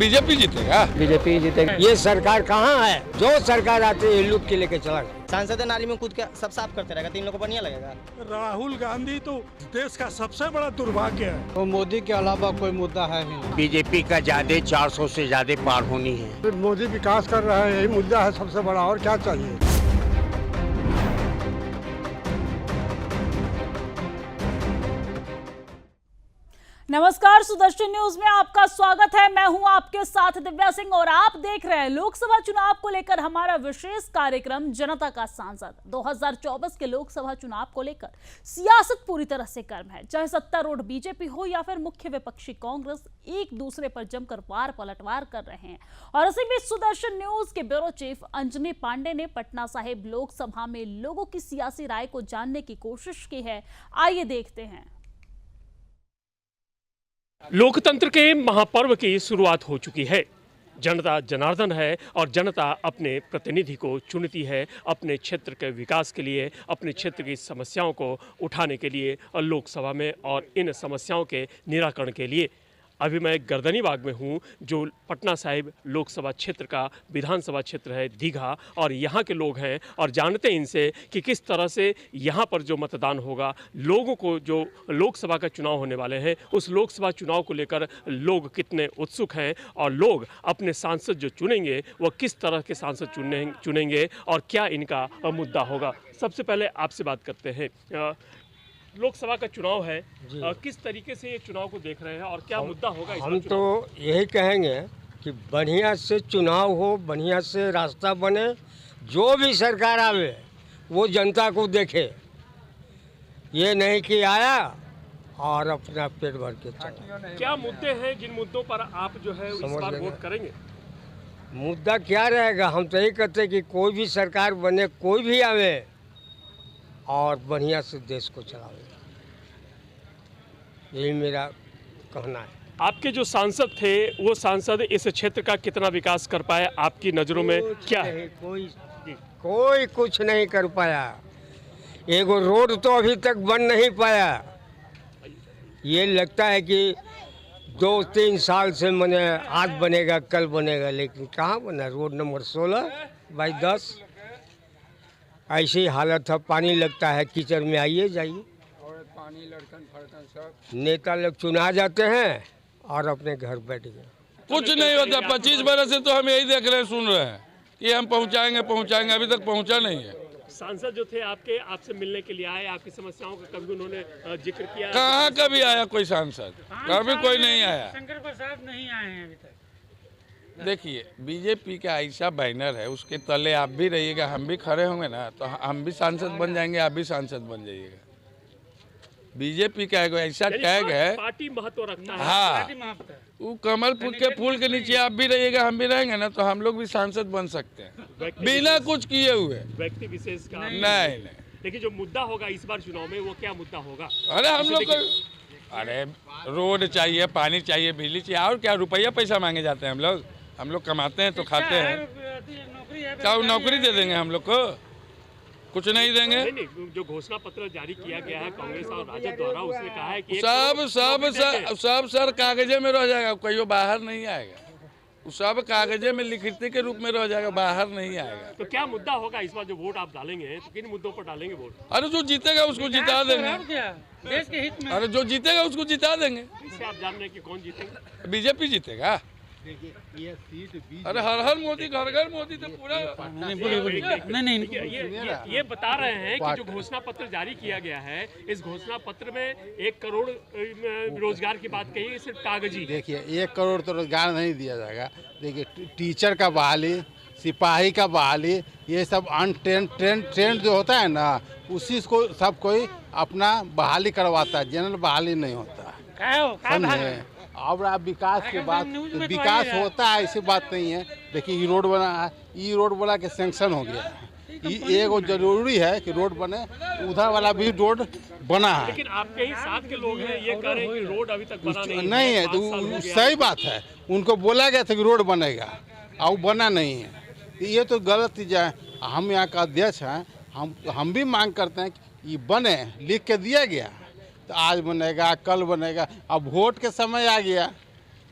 BJP जीतेगा। BJP जीतेगा। ये सरकार कहाँ है? जो सरकार आती है लूट के लेके चला गया। सांसद नाली में कूद के सब साफ करते रहेगा तो इन लोगों को बढ़िया लगेगा। राहुल गांधी तो देश का सबसे बड़ा दुर्भाग्य है। तो मोदी के अलावा कोई मुद्दा है ही नहीं। बीजेपी का ज्यादा 400 से ज्यादा पार होनी है। मोदी विकास कर रहा है, यही मुद्दा है सबसे बड़ा, और क्या चाहिए। नमस्कार, सुदर्शन न्यूज में आपका स्वागत है। मैं हूं आपके साथ दिव्या सिंह और आप देख रहे हैं लोकसभा चुनाव को लेकर हमारा विशेष कार्यक्रम जनता का सांसद। 2024 के लोकसभा चुनाव को लेकर सियासत पूरी तरह से गर्म है। चाहे सत्तारूढ़ बीजेपी हो या फिर मुख्य विपक्षी कांग्रेस, एक दूसरे पर जमकर वार पलटवार कर रहे हैं। और इसी बीच सुदर्शन न्यूज के ब्यूरो चीफ अंजनी पांडे ने पटना साहिब लोकसभा में लोगों की सियासी राय को जानने की कोशिश की है। आइए देखते हैं। लोकतंत्र के महापर्व की शुरुआत हो चुकी है। जनता जनार्दन है और जनता अपने प्रतिनिधि को चुनती है अपने क्षेत्र के विकास के लिए, अपने क्षेत्र की समस्याओं को उठाने के लिए लोकसभा में और इन समस्याओं के निराकरण के लिए। अभी मैं गर्दनीबाग में हूँ, जो पटना साहिब लोकसभा क्षेत्र का विधानसभा क्षेत्र है, दीघा, और यहाँ के लोग हैं और जानते हैं इनसे कि किस तरह से यहाँ पर जो मतदान होगा, लोगों को जो लोकसभा का चुनाव होने वाले हैं उस लोकसभा चुनाव को लेकर लोग कितने उत्सुक हैं और लोग अपने सांसद जो चुनेंगे वह किस तरह के सांसद चुनेंगे और क्या इनका मुद्दा होगा। सबसे पहले आपसे बात करते हैं। लोकसभा का चुनाव है, किस तरीके से ये चुनाव को देख रहे हैं और क्या मुद्दा होगा? हम तो यही कहेंगे कि बढ़िया से चुनाव हो, बढ़िया से रास्ता बने, जो भी सरकार आवे वो जनता को देखे, ये नहीं कि आया और अपना पेट भर के चला। क्या मुद्दे हैं जिन मुद्दों पर आप जो है इस बार वोट करेंगे? मुद्दा क्या रहेगा? हम तो यही कहते हैं कि कोई भी सरकार बने, कोई भी आवे और बढ़िया से देश को चलावे, यही मेरा कहना है। आपके जो सांसद थे वो सांसद इस क्षेत्र का कितना विकास कर पाए आपकी नज़रों में क्या है? कोई कुछ नहीं कर पाया। एगो रोड तो अभी तक बन नहीं पाया। ये लगता है कि 2-3 साल से मैंने आज बनेगा कल बनेगा, लेकिन कहाँ बना। रोड नंबर 16/10 ऐसी हालत है, पानी लगता है कीचड़ में, आइए जाइए। और पानी लड़कन फड़कन सब नेता लोग चुना जाते हैं और अपने घर बैठ गए। कुछ नहीं होता। 25 बरस से तो हम यही देख रहे हैं, सुन रहे हैं कि हम पहुंचाएंगे, अभी तक पहुंचा नहीं है। सांसद जो थे आपके, आपसे मिलने के लिए आए, आपकी समस्याओं का कभी उन्होंने जिक्र किया? कहाँ कभी आया कोई सांसद? कभी कोई नहीं आया। शंकर प्रसाद नहीं आए हैं अभी तक। देखिए, बीजेपी का ऐसा बैनर है, उसके तले आप भी रहिएगा, हम भी खड़े होंगे ना, तो हम भी सांसद बन जाएंगे, आप भी सांसद बन जाइएगा। बीजेपी का ऐसा टैग है, पार्टी महत्व रखता है। हाँ, वो कमल फूल के नीचे आप भी रहिएगा, हम भी रहेंगे ना, तो हम लोग भी सांसद बन सकते हैं बिना कुछ किए हुए। व्यक्ति विशेष का नहीं। लेकिन जो मुद्दा होगा इस बार चुनाव में वो क्या मुद्दा होगा? अरे हम लोग को रोड चाहिए, पानी चाहिए, बिजली चाहिए, और क्या रुपया पैसा मांगे जाते हैं? हम लोग कमाते हैं तो खाते हैं। क्या नौकरी दे देंगे हम लोग को? कुछ नहीं देंगे। नहीं, जो घोषणा पत्र जारी किया गया है कांग्रेस और राजद द्वारा, उसने कहा है कि सब सर कागजे में रह जाएगा, कोई बाहर नहीं आएगा। सब कागजे में लिखित के रूप में रह जाएगा, बाहर नहीं आएगा। तो क्या मुद्दा होगा इस बार जो वोट आप डालेंगे? तो किन मुद्दों पर डालेंगे वोट? अरे जो जीतेगा उसको जिता देंगे। देश के हित में। अरे जो जीतेगा उसको जिता देंगे। इससे आप जान रहे हैं कि कौन जीतेगा? बीजेपी जीतेगा। ये सीट अरे हर मोदी, घर मोदी तो पूरा नहीं। ये बता रहे हैं कि जो घोषणा पत्र जारी किया गया है, इस घोषणा पत्र में 1 करोड़ रोजगार की बात कही है, सिर्फ कागजी। देखिए, 1 करोड़ तो रोजगार नहीं दिया जाएगा। देखिए, टीचर का बहाली, सिपाही का बहाली, ये सब ट्रेंड जो होता है ना, उसी को सब कोई अपना बहाली करवाता है, जनरल बहाली नहीं होता। समझे? और आप विकास के बाद विकास होता है, ऐसी बात नहीं है। देखिए, ये रोड बना है, ये रोड बना के सैंक्शन हो गया है। ये एगो जरूरी है कि रोड बने, उधर वाला भी रोड बना है। लेकिन आपके ही साथ के लोग हैं, ये कह रहे हैं कि रोड अभी तक बना नहीं है। तो सही बात है, उनको बोला गया था कि रोड बनेगा और बना नहीं है। ये तो गलत चीज़ है। हम यहाँ का अध्यक्ष हैं, हम भी मांग करते हैं कि ये बने, लिख के दिया गया तो आज बनेगा, कल बनेगा। अब वोट के समय आ गया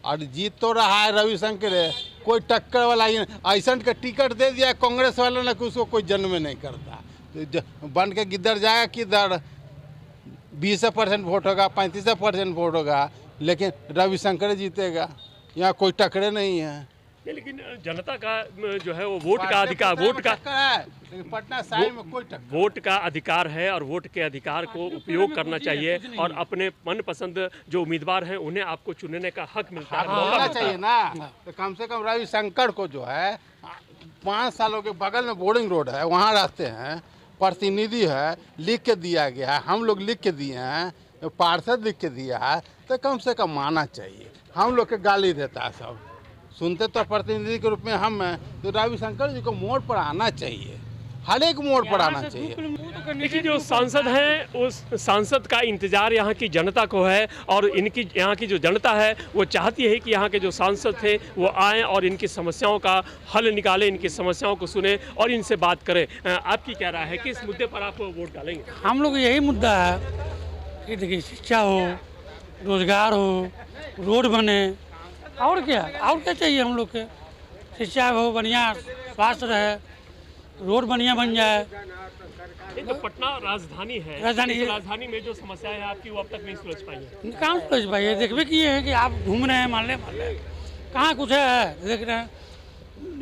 और जीत तो रहा है रविशंकर है, कोई टक्कर वाला ही नहीं। ऐसा का टिकट दे दिया कांग्रेस वालों ने कि उसको कोई जन्म नहीं करता, तो बन के किधर जाएगा किधर। 20% वोट होगा, 35% वोट होगा, लेकिन रविशंकर जीतेगा, यहाँ कोई टक्करे नहीं है। लेकिन जनता का जो है वो वोट का अधिकार, वोट का पटना साहिब में कोई टक्कर, वोट का अधिकार है और वोट के अधिकार को उपयोग करना चाहिए और अपने मनपसंद जो उम्मीदवार हैं उन्हें आपको चुनने का हक मिलता है, मौका होना मिलता चाहिए है। ना। तो कम से कम रविशंकर को जो है 5 सालों के बगल में बोर्डिंग रोड है, वहाँ रहते हैं, प्रतिनिधि है, लिख के दिया गया है, हम लोग लिख के दिए हैं, पार्षद लिख के दिया है, तो कम से कम मानना चाहिए। हम लोग के गाली देता है सब, सुनते तो प्रतिनिधि के रूप में हम हैं, तो रविशंकर जी को मोड़ पर आना चाहिए, हर एक मोड़ पर आना चाहिए। देखिए जो सांसद हैं उस सांसद का इंतजार यहाँ की जनता को है और इनकी यहाँ की जो जनता है वो चाहती है कि यहाँ के जो सांसद थे वो आएँ और इनकी समस्याओं का हल निकालें, इनकी समस्याओं को सुने और इनसे बात करें। आपकी क्या राय है, किस मुद्दे पर आप वोट डालेंगे? हम लोग यही मुद्दा है कि देखिए शिक्षा हो, रोजगार हो, रोड बने, और क्या चाहिए हम लोग के। शिक्षा हो बढ़िया, स्वास्थ्य रहे, रोड बढ़िया बन जाए। तो पटना राजधानी है, राजधानी में जो समस्याएं हैं आपकी वो अब तक नहीं सुलझ पाई है। कहाँ सुलझ पाई है? देखबे किए हैं कि आप घूम रहे हैं माले कहाँ कुछ है, देख रहे हैं।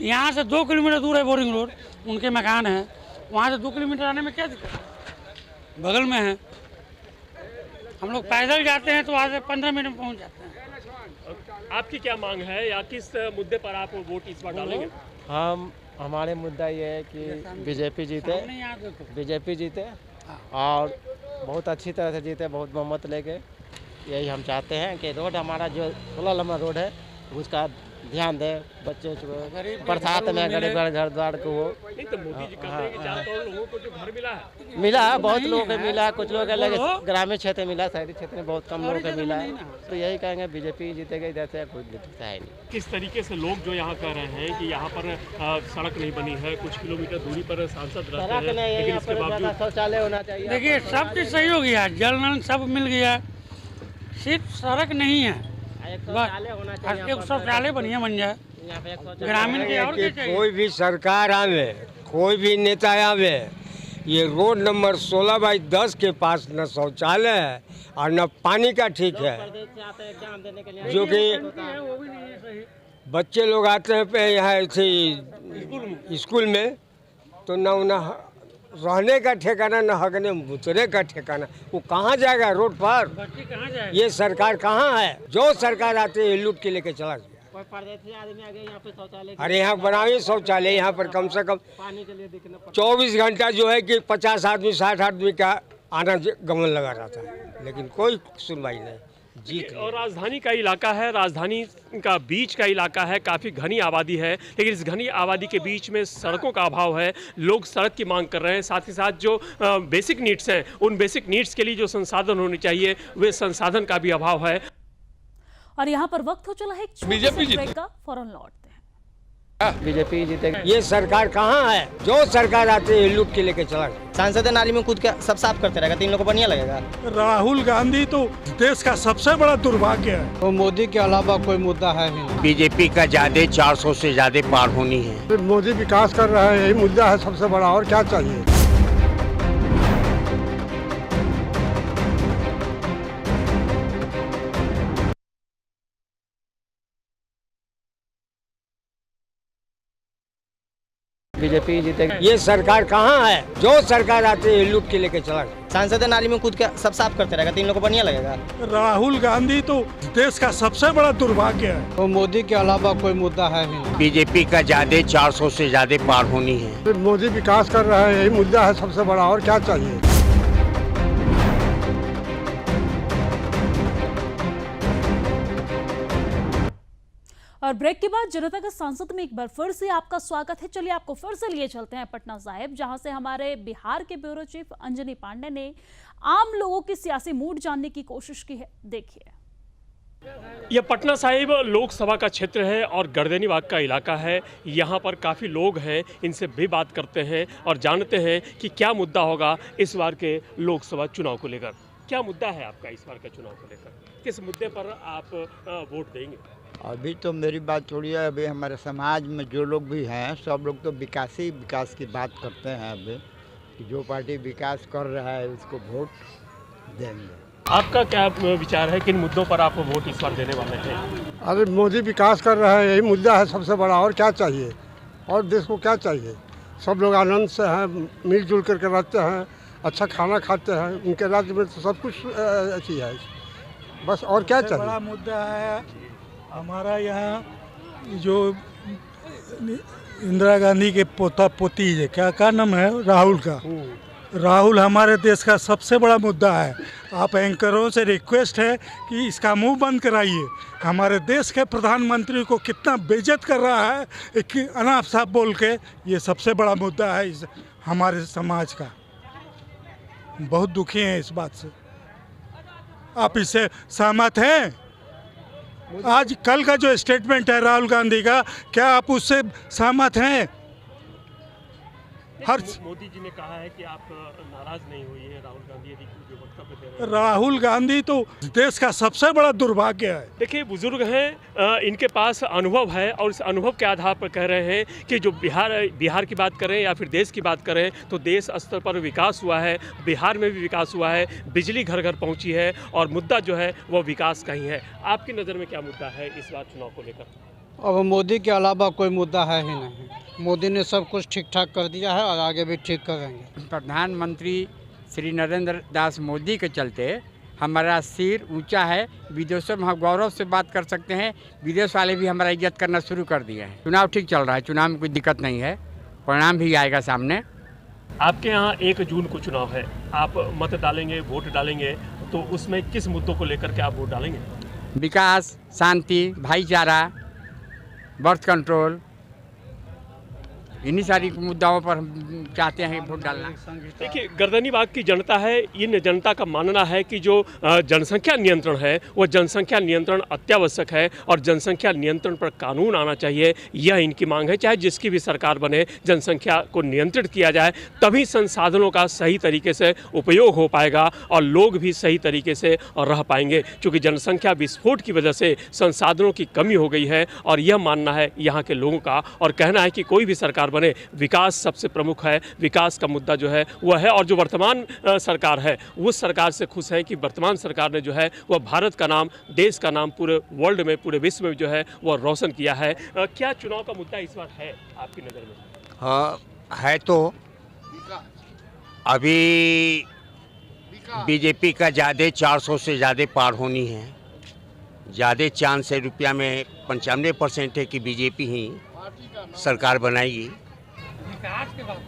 यहाँ से 2 किलोमीटर दूर है बोरिंग रोड, उनके मकान है, वहाँ से 2 किलोमीटर आने में क्या दिक्कत है, बगल में है। हम लोग पैदल जाते हैं तो वहाँ से 15 मिनट में पहुँच जाते हैं। आपकी क्या मांग है या किस मुद्दे पर आप वोट इस बार डालेंगे? हमारे मुद्दा ये है कि बीजेपी जीते और बहुत अच्छी तरह से जीते, बहुत बहुमत लेके। यही हम चाहते हैं कि रोड हमारा जो 16 नंबर रोड है उसका ध्यान दे, बच्चे को बरसात में गरीब घर द्वार को वो नहीं तो मोदी जी कहते हैं कि 4 करोड़ लोगों को जो घर मिला है, बहुत लोगों को मिला, कुछ लोगों को ग्रामीण क्षेत्र में मिला, शहरी क्षेत्र में बहुत कम लोगों को मिला है। तो यही कहेंगे बीजेपी जीतेगा, इधर से कोई दिक्कत है नहीं। किस तरीके से लोग जो यहाँ कह रहे हैं कि यहाँ पर सड़क नहीं बनी है, कुछ किलोमीटर दूरी पर सांसद रहते हैं, लेकिन इसके बावजूद शौचालय होना चाहिए। देखिए सब चीज़ सही हो गया, जल नल सब मिल गया, सिर्फ सड़क नहीं है। एक शौचालय बढ़िया बन जाए ग्रामीण के। और क्या चाहिए? कोई भी सरकार आवे, कोई भी नेता आवे, ये रोड नंबर 16/10 के पास न शौचालय है और न पानी का ठीक है, जो कि बच्चे लोग आते हैं पे यहाँ ऐसे स्कूल में, तो न उन्हें रहने का ठिकाना न हगने मुतरे का ठिकाना, वो कहाँ जाएगा रोड पर? कहाँ जाए? ये सरकार कहाँ है? जो सरकार आते है लूट के लेके चला गया। कोई परदेशी आदमी आ गया यहाँ पे शौचालय, अरे यहाँ बनाइए शौचालय, यहाँ पर कम से कम पानी के लिए दिखना 24 घंटा जो है कि 50 आदमी 60 आदमी का आना गमन लगा रहता है, लेकिन कोई सुनवाई नहीं। जीत और राजधानी का इलाका है, राजधानी का बीच का इलाका है, काफ़ी घनी आबादी है, लेकिन इस घनी आबादी के बीच में सड़कों का अभाव है। लोग सड़क की मांग कर रहे हैं, साथ ही साथ जो बेसिक नीड्स हैं उन बेसिक नीड्स के लिए जो संसाधन होने चाहिए वे संसाधन का भी अभाव है। और यहाँ पर वक्त हो चला है एक बीजेपी छोटे से ब्रेक का, फौरन लौटते हैं। बीजेपी जीतेगा। ये सरकार कहाँ है? जो सरकार आते है लूट के लेके चला गया। सांसद नाली में कूद के सब साफ करते रहेगा तो इन लोगों को बढ़िया लगेगा। राहुल गांधी तो देश का सबसे बड़ा दुर्भाग्य है। तो मोदी के अलावा कोई मुद्दा है नहीं। बीजेपी का ज्यादा 400 से ज्यादा पार होनी है। मोदी विकास कर रहा है, यही मुद्दा है सबसे बड़ा, और क्या चाहिए। बीजेपी जीतेगा। ये सरकार कहाँ है? जो सरकार आते है लूट के लेके चला गया। सांसद नाली में कूद के सब साफ करते रहेगा तो इन लोगों को बढ़िया लगेगा। राहुल गांधी तो देश का सबसे बड़ा दुर्भाग्य है। तो मोदी के अलावा कोई मुद्दा है नहीं। बीजेपी का ज्यादा 400 से ज्यादा पार होनी है। मोदी विकास कर रहा है, यही मुद्दा है सबसे बड़ा, और क्या चाहिए। और ब्रेक के बाद जनता का सांसद में एक बार फिर से आपका स्वागत है। चलिए आपको फिर से लिए चलते हैं पटना साहिब, जहां से हमारे बिहार के ब्यूरो चीफ अंजनी पांडे ने आम लोगों की सियासी मूड जानने की कोशिश की है। देखिए, यह पटना साहिब लोकसभा का क्षेत्र है और गर्दनी बाग का इलाका है। यहाँ पर काफ़ी लोग हैं, इनसे भी बात करते हैं और जानते हैं कि क्या मुद्दा होगा इस बार के लोकसभा चुनाव को लेकर। क्या मुद्दा है आपका इस बार के चुनाव को लेकर? किस मुद्दे पर आप वोट देंगे? अभी तो मेरी बात छोड़िए, अभी हमारे समाज में जो लोग भी हैं सब लोग तो विकास की बात करते हैं अभी, कि जो पार्टी विकास कर रहा है उसको वोट देंगे। आपका क्या विचार है, किन मुद्दों पर आप वोट इस बार देने वाले हैं? अरे मोदी विकास कर रहा है, यही मुद्दा है सबसे बड़ा। और क्या चाहिए, और देश को क्या चाहिए? सब लोग आनंद से हैं, मिलजुल करके रहते हैं, अच्छा खाना खाते हैं। उनके राज्य में तो सब कुछ अच्छी है, बस और क्या चाहिए? बड़ा मुद्दा है हमारा यहाँ जो इंदिरा गांधी के पोता पोती है, क्या नाम है, राहुल का। राहुल हमारे देश का सबसे बड़ा मुद्दा है। आप एंकरों से रिक्वेस्ट है कि इसका मुंह बंद कराइए। हमारे देश के प्रधानमंत्री को कितना बेइज्जत कर रहा है कि अनाप साफ बोल के। ये सबसे बड़ा मुद्दा है इस हमारे समाज का। बहुत दुखी हैं इस बात से। आप इससे सहमत हैं? आज कल का जो स्टेटमेंट है राहुल गांधी का, क्या आप उससे सहमत हैं? मोदी जी ने कहा है कि आप नाराज नहीं होइए, राहुल गांधी यदि जो वक्तव्य दे रहे हैं। राहुल गांधी तो देश का सबसे बड़ा दुर्भाग्य है। देखिए, बुजुर्ग हैं, इनके पास अनुभव है और इस अनुभव के आधार पर कह रहे हैं कि जो बिहार की बात करें या फिर देश की बात करें तो देश स्तर पर विकास हुआ है, बिहार में भी विकास हुआ है, बिजली घर घर पहुंची है और मुद्दा जो है वो विकास का ही है। आपकी नज़र में क्या मुद्दा है इस बार चुनाव को लेकर? अब मोदी के अलावा कोई मुद्दा है ही नहीं। मोदी ने सब कुछ ठीक ठाक कर दिया है और आगे भी ठीक करेंगे। प्रधानमंत्री श्री नरेंद्र दास मोदी के चलते हमारा सिर ऊंचा है। विदेशों में हम गौरव से बात कर सकते हैं। विदेश वाले भी हमारा इज्जत करना शुरू कर दिए हैं। चुनाव ठीक चल रहा है, चुनाव में कोई दिक्कत नहीं है, परिणाम भी आएगा सामने। आपके यहाँ 1 जून को चुनाव है, आप मत डालेंगे, वोट डालेंगे, तो उसमें किस मुद्दों को लेकर के आप वोट डालेंगे? विकास, शांति, भाईचारा, बर्थ कंट्रोल, इन्हीं सारी मुद्दाओं पर हम चाहते हैं वोट डालना। देखिए, गर्दनीबाग की जनता है, इन जनता का मानना है कि जो जनसंख्या नियंत्रण है वो जनसंख्या नियंत्रण अत्यावश्यक है और जनसंख्या नियंत्रण पर कानून आना चाहिए। यह इनकी मांग है। चाहे जिसकी भी सरकार बने, जनसंख्या को नियंत्रित किया जाए, तभी संसाधनों का सही तरीके से उपयोग हो पाएगा और लोग भी सही तरीके से रह पाएंगे। क्योंकि जनसंख्या विस्फोट की वजह से संसाधनों की कमी हो गई है और यह मानना है यहाँ के लोगों का और कहना है कि कोई भी सरकार बने, विकास सबसे प्रमुख है। विकास का मुद्दा जो है वह है और जो वर्तमान सरकार है उस सरकार से खुश है कि वर्तमान सरकार ने जो है वह भारत का नाम, देश का नाम पूरे वर्ल्ड में, पूरे विश्व में जो है वह रोशन किया है। क्या चुनाव का मुद्दा इस बार है आपकी नज़र में? हाँ है। तो अभी बीजेपी का ज़्यादा 400 से ज़्यादा पार होनी है। ज़्यादा चांस है, रुपया में 95% है कि बीजेपी ही सरकार बनाएगी।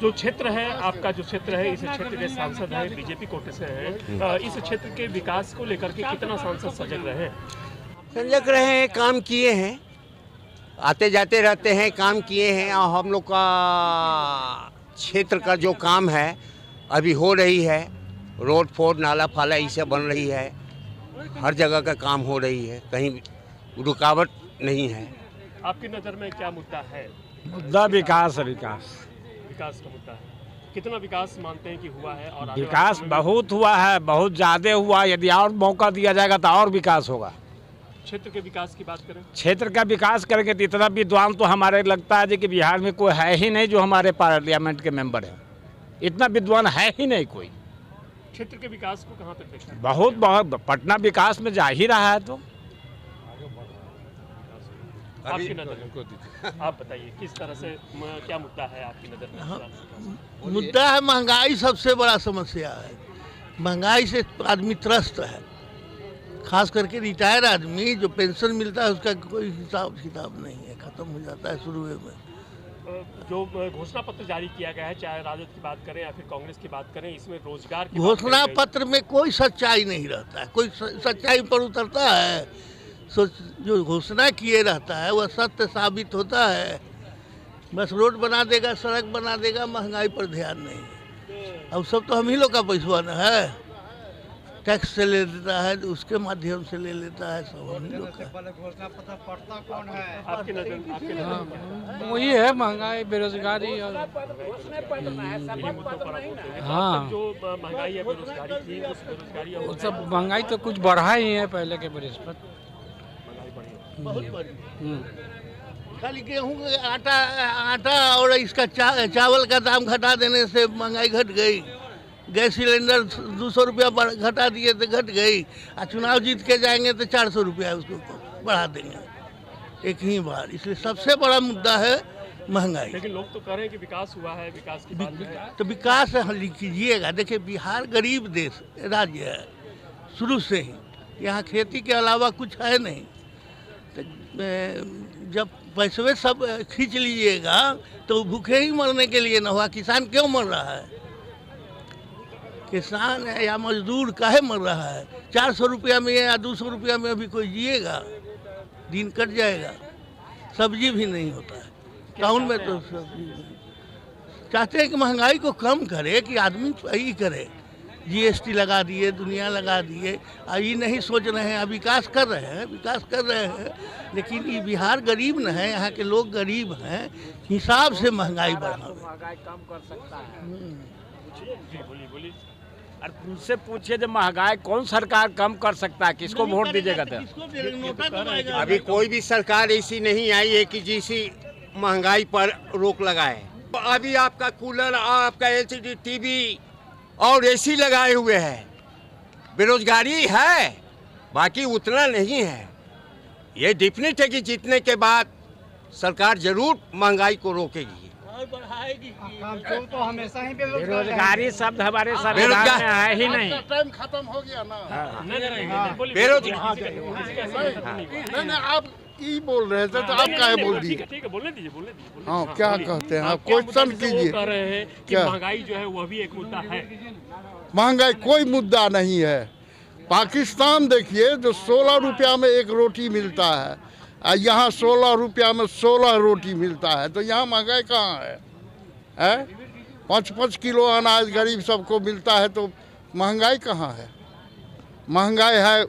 जो क्षेत्र है आपका, जो क्षेत्र है, इस क्षेत्र के सांसद हैं, बीजेपी कोटे से हैं, इस क्षेत्र के विकास को लेकर के कितना सांसद सजग रहे हैं? सजग रहे हैं, काम किए हैं, आते जाते रहते हैं, काम किए हैं। और हम लोग का क्षेत्र का जो काम है अभी हो रही है, रोड फोड, नाला फाला ये सब बन रही है, हर जगह का काम हो रही है, कहीं रुकावट नहीं है। आपकी नज़र में क्या मुद्दा है? मुद्दा विकास है। विकास का मुद्दा है। कितना विकास मानते हैं कि हुआ है? और विकास बहुत हुआ है, बहुत ज़्यादा हुआ। यदि और मौका दिया जाएगा तो और विकास होगा। क्षेत्र के विकास की बात करें, क्षेत्र का विकास करेंगे तो इतना विद्वान तो हमारे लगता है कि बिहार में कोई है ही नहीं जो हमारे पार्लियामेंट के मेंबर है। इतना विद्वान है ही नहीं कोई। क्षेत्र के विकास को कहाँ तक देखा? बहुत पटना विकास में जा ही रहा है। तो आपकी नज़र में आप बताइए किस तरह से, क्या मुद्दा है आपकी नज़र में? मुद्दा है महंगाई, सबसे बड़ा समस्या है। महंगाई से आदमी त्रस्त है, खास करके रिटायर आदमी जो पेंशन मिलता है उसका कोई हिसाब किताब नहीं है, ख़त्म हो जाता है शुरू में। जो घोषणा पत्र जारी किया गया है, चाहे राजद की बात करें या फिर कांग्रेस की बात करें, इसमें रोजगार की घोषणा पत्र में कोई सच्चाई नहीं रहता है, कोई सच्चाई पर उतरता है। जो घोषणा किए रहता है वह सत्य साबित होता है। बस रोड बना देगा, सड़क बना देगा, महंगाई पर ध्यान नहीं। अब सब तो हम ही लोग का पैसा न है, टैक्स से ले लेता है, उसके माध्यम से ले लेता है, सब हम ही लोग का। घोषणा पत्र पढ़ता कौन है? आपके नजर वही है, महंगाई, बेरोजगारी और हाँ, जो महंगाई या बेरोजगारी थी, उस बेरोजगारी सब महंगाई तो कुछ बढ़ा ही है पहले के बरिस पर। बहुत बढ़िया। खाली गेहूँ का आटा और इसका चावल का दाम घटा देने से महंगाई घट गई। गैस सिलेंडर 200 रुपया घटा दिए तो घट गई। और चुनाव जीत के जाएंगे तो 400 रुपया उसको बढ़ा देंगे एक ही बार। इसलिए सबसे बड़ा मुद्दा है महंगाई। लेकिन लोग तो कह रहे हैं कि विकास हुआ है, विकास की बात है। तो विकास कीजिएगा। देखिए बिहार गरीब देश राज्य है शुरू से ही। यहाँ खेती के अलावा कुछ है नहीं। तो जब पैसे सब खींच लीजिएगा तो भूखे ही मरने के लिए न हुआ। किसान क्यों मर रहा है? किसान है या मजदूर काहे मर रहा है? 400 रुपया में या 200 रुपया में अभी कोई जिएगा? दिन कट जाएगा। सब्जी भी नहीं होता है टाउन में। तो सब्जी चाहते हैं कि महंगाई को कम करे, कि आदमी सही करे। जीएसटी लगा दिए, दुनिया लगा दिए। ये नहीं सोच रहे हैं विकास कर रहे हैं, विकास कर रहे हैं। लेकिन ये बिहार गरीब न है, यहाँ के लोग गरीब हैं। हिसाब से महंगाई बढ़ाओ। महंगाई कम कर सकता है। जी बोलिए। अरे उनसे पूछिए जब महंगाई कौन सरकार कम कर सकता है? किसको वोट दीजिएगा? अभी कोई भी सरकार ऐसी नहीं आई है कि जिसी महंगाई पर रोक लगाए। अभी आपका कूलर, आपका एलसीडी टीवी और एसी लगाए हुए हैं। बेरोजगारी है, बाकी उतना नहीं है। ये डिफिनेट है कि जीतने के बाद सरकार जरूर महंगाई को रोकेगी और बढ़ाएगी। तो हमेशा ही बेरोजगारी शब्द हमारे संविधान में है ही नहीं। टाइम खत्म हो गया ना। बेरोजगारी नहीं आप ई बोल रहे थे तो आप काहे बोल दिए? ठीक है, बोलने दीजिए। हाँ क्या कहते हैं आप? क्वेश्चन कीजिए। कह रहे हैं कि महंगाई जो है वह भी एक मुद्दा है। महंगाई कोई मुद्दा नहीं है। पाकिस्तान देखिए जो 16 रुपया में एक रोटी मिलता है और यहाँ 16 रुपया में 16 रोटी मिलता है। तो यहाँ महंगाई कहाँ है? 5-5 किलो अनाज गरीब सबको मिलता है तो महंगाई कहाँ है? महंगाई है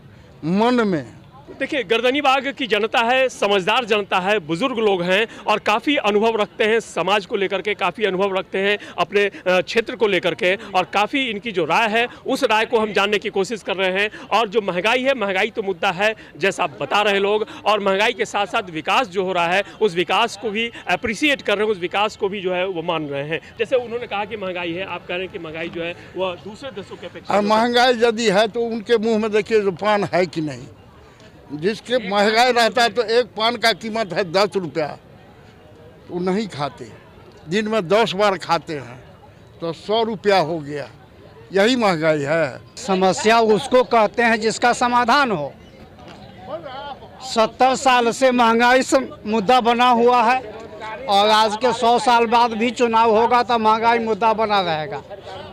मन में। देखिए, गर्दनीबाग की जनता है, समझदार जनता है, बुजुर्ग लोग हैं और काफ़ी अनुभव रखते हैं समाज को लेकर के, काफ़ी अनुभव रखते हैं अपने क्षेत्र को लेकर के, और काफ़ी इनकी जो राय है उस राय को हम जानने की कोशिश कर रहे हैं। और जो महंगाई है, महंगाई तो मुद्दा है जैसा आप बता रहे लोग, और महंगाई के साथ साथ विकास जो हो रहा है उस विकास को भी अप्रिसिएट कर रहे हैं, उस विकास को भी जो है वो मान रहे हैं। जैसे उन्होंने कहा कि महंगाई है, आप कह रहे हैं कि महंगाई जो है वह दूसरे देशों के अपेक्षा। महंगाई यदि है तो उनके मुँह में देखिए जो पान है कि नहीं। जिसके महंगाई रहता है तो एक पान का कीमत है 10 रुपया, तो नहीं खाते। दिन में 10 बार खाते हैं तो 100 रुपया हो गया। यही महंगाई है। समस्या उसको कहते हैं जिसका समाधान हो। 70 साल से महंगाई से मुद्दा बना हुआ है और आज के 100 साल बाद भी चुनाव होगा तो महंगाई मुद्दा बना रहेगा।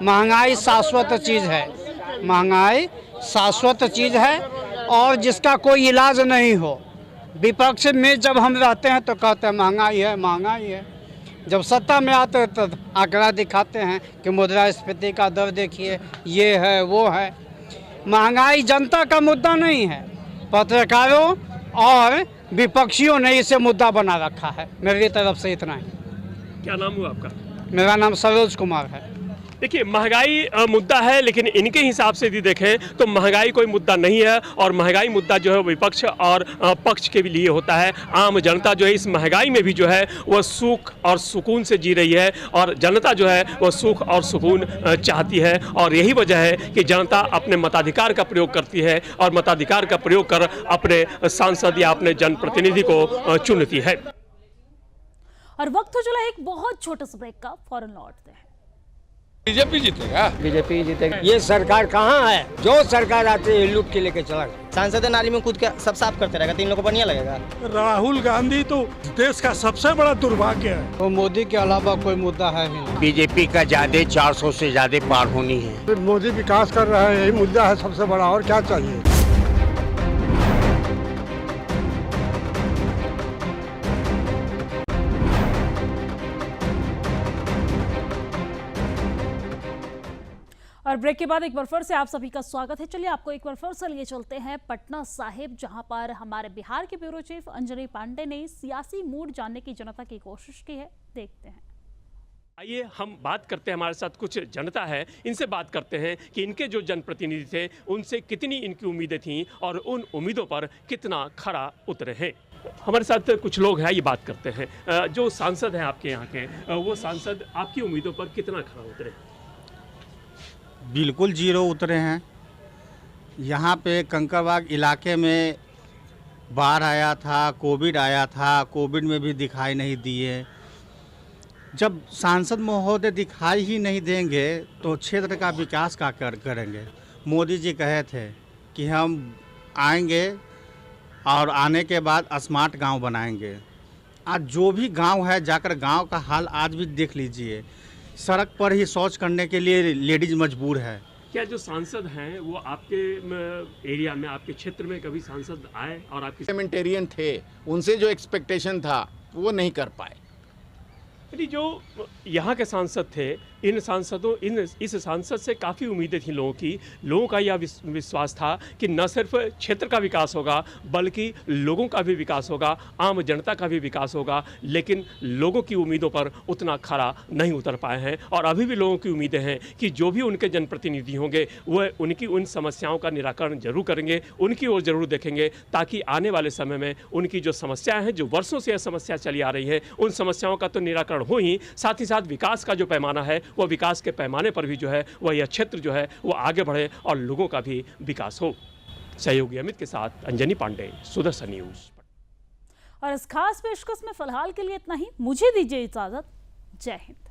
महंगाई शाश्वत चीज़ है। महंगाई शाश्वत चीज़ है और जिसका कोई इलाज नहीं हो। विपक्ष में जब हम रहते हैं तो कहते हैं महंगाई है, महंगाई है। जब सत्ता में आते हैं तो आंकड़ा दिखाते हैं कि मुद्रास्फीति का दर देखिए, ये है वो है। महंगाई जनता का मुद्दा नहीं है, पत्रकारों और विपक्षियों ने इसे मुद्दा बना रखा है। मेरी तरफ से इतना ही। क्या नाम हुआ आपका? मेरा नाम सरोज कुमार है। देखिए, महंगाई मुद्दा है, लेकिन इनके हिसाब से यदि देखें तो महंगाई कोई मुद्दा नहीं है, और महंगाई मुद्दा जो है विपक्ष और पक्ष के भी लिए होता है। आम जनता जो है इस महंगाई में भी जो है वह सुख और सुकून से जी रही है, और जनता जो है वह सुख और सुकून चाहती है। और यही वजह है कि जनता अपने मताधिकार का प्रयोग करती है और मताधिकार का प्रयोग कर अपने सांसद या अपने जनप्रतिनिधि को चुनती है। और वक्त हो चला एक बहुत छोटे से ब्रेक का, फौरन लौटते हैं। बीजेपी जीतेगा। बीजेपी जीतेगा। ये सरकार कहाँ है? जो सरकार आती है लूट के लेके चला गया। सांसद नाली में कूद के सब साफ करते रहेगा तो इन लोगों को बढ़िया लगेगा। राहुल गांधी तो देश का सबसे बड़ा दुर्भाग्य है। तो मोदी के अलावा कोई मुद्दा है ही नहीं। बीजेपी का ज्यादा 400 से ज्यादा पार होनी है। मोदी विकास कर रहा है, यही मुद्दा है सबसे बड़ा। और क्या चाहिए? और ब्रेक के बाद एक बार फिर से आप सभी का स्वागत है। चलिए आपको एक बार फिर से लिए चलते हैं पटना साहिब, जहां पर हमारे बिहार के ब्यूरो चीफ अंजनी पांडे ने सियासी मूड जानने की जनता की कोशिश की है। देखते हैं। आइए हम बात करते हैं, हमारे साथ कुछ जनता है, इनसे बात करते हैं कि इनके जो जनप्रतिनिधि थे उनसे कितनी इनकी उम्मीदें थीं और उन उम्मीदों पर कितना खरा उतरे हैं। हमारे साथ कुछ लोग हैं, ये बात करते हैं। जो सांसद हैं आपके यहाँ के, वो सांसद आपकी उम्मीदों पर कितना खरा उतरे? बिल्कुल जीरो उतरे हैं। यहाँ पे कंकड़बाग इलाके में बाढ़ आया था, कोविड आया था, कोविड में भी दिखाई नहीं दिए। जब सांसद महोदय दिखाई ही नहीं देंगे तो क्षेत्र का विकास का करेंगे। मोदी जी कहे थे कि हम आएंगे और आने के बाद स्मार्ट गांव बनाएंगे। आज जो भी गांव है जाकर गांव का हाल आज भी देख लीजिए। सड़क पर ही शौच करने के लिए लेडीज मजबूर है। क्या जो सांसद हैं वो आपके एरिया में, आपके क्षेत्र में कभी सांसद आए और आपके पार्लियामेंटेरियन थे, उनसे जो एक्सपेक्टेशन था वो नहीं कर पाए? यदि जो यहाँ के सांसद थे, इस सांसद से काफ़ी उम्मीदें थी लोगों की। लोगों का यह विश्वास था कि न सिर्फ क्षेत्र का विकास होगा बल्कि लोगों का भी विकास होगा, आम जनता का भी विकास होगा। लेकिन लोगों की उम्मीदों पर उतना खरा नहीं उतर पाए हैं और अभी भी लोगों की उम्मीदें हैं कि जो भी उनके जनप्रतिनिधि होंगे वह उनकी उन समस्याओं का निराकरण जरूर करेंगे, उनकी ओर जरूर देखेंगे, ताकि आने वाले समय में उनकी जो समस्याएँ हैं, जो वर्षों से यह समस्या चली आ रही है, उन समस्याओं का तो निराकरण हो ही, साथ ही साथ विकास का जो पैमाना है वो विकास के पैमाने पर भी जो है वह यह क्षेत्र जो है वो आगे बढ़े और लोगों का भी विकास हो। सहयोगी अमित के साथ अंजनी पांडे, सुदर्शन न्यूज। और इस खास पेशकश में फिलहाल के लिए इतना ही। मुझे दीजिए इजाजत। जय हिंद।